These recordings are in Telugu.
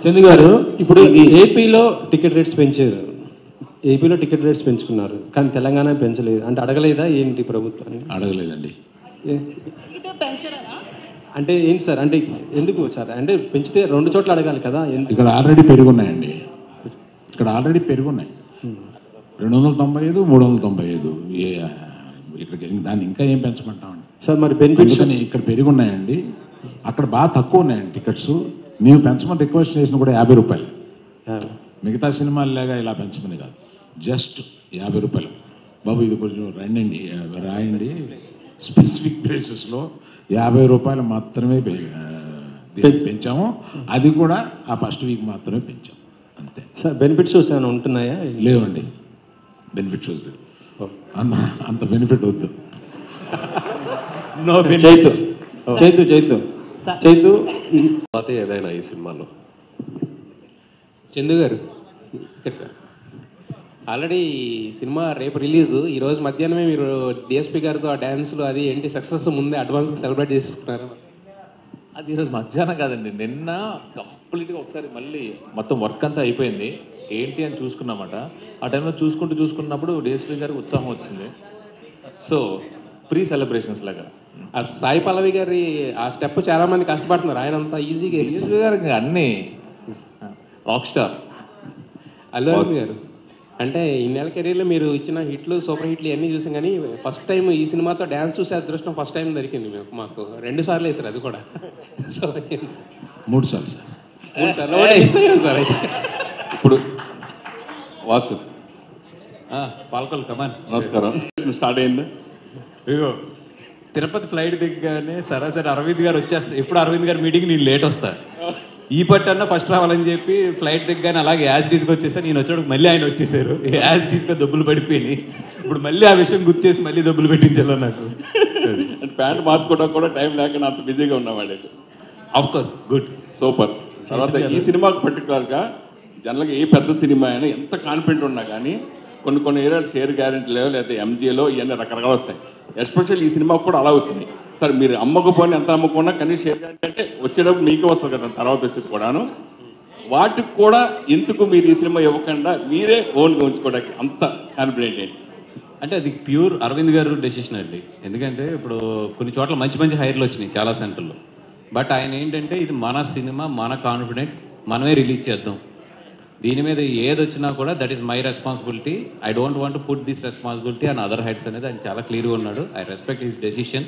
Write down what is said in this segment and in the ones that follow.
చందు గారు ఇప్పుడు ఏపీలో టికెట్ రేట్స్ పెంచారు, ఏపీలో టికెట్ రేట్స్ పెంచుకున్నారు, కానీ తెలంగాణ పెంచలేదు. అంటే అడగలేదా ఏంటి ప్రభుత్వాన్ని? అడగలేదండి. అంటే ఏంటి సార్, అంటే ఎందుకు సార్? అంటే పెంచితే 2 చోట్ల అడగాలి కదా. ఇక్కడ ఆల్రెడీ పెరుగున్నాయండి, ఇక్కడ ఆల్రెడీ పెరుగున్నాయి. 295, 395. ఇక్కడికి దాన్ని ఇంకా ఏం పెంచమంటామండి సార్? మరి బెనిఫిట్స్ ఇక్కడ పెరుగున్నాయండి, అక్కడ బాగా తక్కువ ఉన్నాయండి టికెట్స్. మేము పెంచమని రిక్వెస్ట్ చేసిన కూడా 50 రూపాయలు. మిగతా సినిమాలు లేగా ఇలా పెంచమని కాదు, జస్ట్ 50 రూపాయలు. బాబు ఇది కొంచెం రాయండి, స్పెసిఫిక్ ప్లేసెస్లో 50 రూపాయలు మాత్రమే పెంచాము. అది కూడా ఆ ఫస్ట్ వీక్ మాత్రమే పెంచాము, అంతే. సార్ బెనిఫిట్ షోస్ ఏమైనా ఉంటున్నాయా? లేవండి, బెనిఫిట్ షోస్ లేదు. అంత బెనిఫిట్ వద్దు. చైతు ఏదైనా ఈ సినిమాలో చందు గారు సార్, ఆల్రెడీ సినిమా రేపు రిలీజు. ఈరోజు మధ్యాహ్నమే మీరు డిఎస్పీ గారితో ఆ డ్యాన్స్లు అది ఏంటి సక్సెస్ ముందే అడ్వాన్స్గా సెలబ్రేట్ చేసుకున్నారు? అది ఈరోజు మధ్యాహ్నం కాదండి, నిన్న కంప్లీట్గా ఒకసారి మళ్ళీ మొత్తం వర్క్ అంతా అయిపోయింది ఏంటి అని చూసుకున్నమాట. ఆ టైంలో చూసుకున్నప్పుడు డిఎస్పీ గారికి ఉత్సాహం వచ్చింది. సో ప్రీ సెలబ్రేషన్స్ లాగా ఆ సాయి పల్లవి గారి ఆ స్టెప్ చాలా మంది కష్టపడుతున్నారు, ఆయన అంతా ఈజీగా. డిఎస్పీ గారికి అన్నీ రాక్ స్టార్. అల్లు అర్జున్ గారు అంటే ఇన్నేళ్ళ కెరీర్లో మీరు ఇచ్చిన హిట్లు, సూపర్ హిట్లు ఇవన్నీ చూసాం, కానీ ఫస్ట్ టైం ఈ సినిమాతో డ్యాన్స్ చూసే అదృష్టం ఫస్ట్ టైం దొరికింది మాకు. 2 సార్లు వేసారు, అది కూడా. సో 3 సార్లు సార్, 3 సార్లు మిస్ అయ్యాం సార్. అయితే ఇప్పుడు వాసు పాల్కొల్ కమాన్ నమస్కారం. స్టార్ట్ అయింది. ఇగో తిరుపతి ఫ్లైట్ దిగ్గానే సరాసరి అరవింద్ గారు వచ్చేస్తారు. ఎప్పుడు అరవింద్ గారు మీటింగ్ నేను లేట్ వస్తా, ఈ పట్టన్నా ఫస్ట్ రావాలని చెప్పి ఫ్లైట్ దిగ్గానే అలాగే యాజ్ డీస్కి వచ్చేసాను. నేను వచ్చాడు మళ్ళీ ఆయన వచ్చేసారు, యాజ్ డీస్గా దెబ్బలు పడిపోయినాయి. ఇప్పుడు మళ్ళీ ఆ విషయం గుర్తు చేసి మళ్ళీ దెబ్బలు పెట్టించాలో నాకు. అంటే ప్యాంట్ మార్చుకోవడానికి కూడా టైం లేకుండా అంత బిజీగా ఉన్నవాడు. Of course good, super. తర్వాత ఈ సినిమాకు పర్టికులర్గా జనరల్గా ఏ పెద్ద సినిమా అయినా ఎంత కాన్ఫిడెంట్ ఉన్నా కానీ కొన్ని ఏరియాలు షేర్ గ్యారెంటీ లేవు, లేదా ఎంజీలో ఇవన్నీ రకరకాలు వస్తాయి. ఎస్పెషల్ ఈ సినిమాకు కూడా అలా వచ్చింది సార్. మీరు అమ్మకపోయినా ఎంత అమ్ముకున్నా కానీ షేర్ గ్యారెంటీ అంటే వచ్చేటప్పుడు మీకు వస్తుంది కదా, తర్వాత వచ్చేది కూడాను. వాటికి కూడా ఎందుకు మీరు ఈ సినిమా ఇవ్వకుండా మీరే ఓన్గా ఉంచుకోవడానికి అంత కాన్ఫిడెంట్ ఏంటి? అంటే అది ప్యూర్ అరవింద్ గారు డెసిషన్ అండి. ఎందుకంటే ఇప్పుడు కొన్ని చోట్ల మంచి హైర్లు వచ్చినాయి చాలా సెంటర్లో. బట్ ఆయన ఏంటంటే ఇది మన సినిమా, మన కాన్ఫిడెంట్, మనమే రిలీజ్ చేద్దాం, దీని మీద ఏది వచ్చినా కూడా that is my responsibility, I don't want to put this responsibility on other heads అనేది ఆయన చాలా క్లియర్గా ఉన్నాడు. I respect his decision.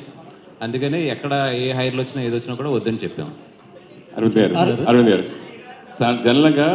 అందుకనే ఎక్కడ ఏ హైర్లు వచ్చినా ఏది వచ్చినా కూడా వద్దని చెప్పాము. అరవింద్ గారు సార్, జనరల్గా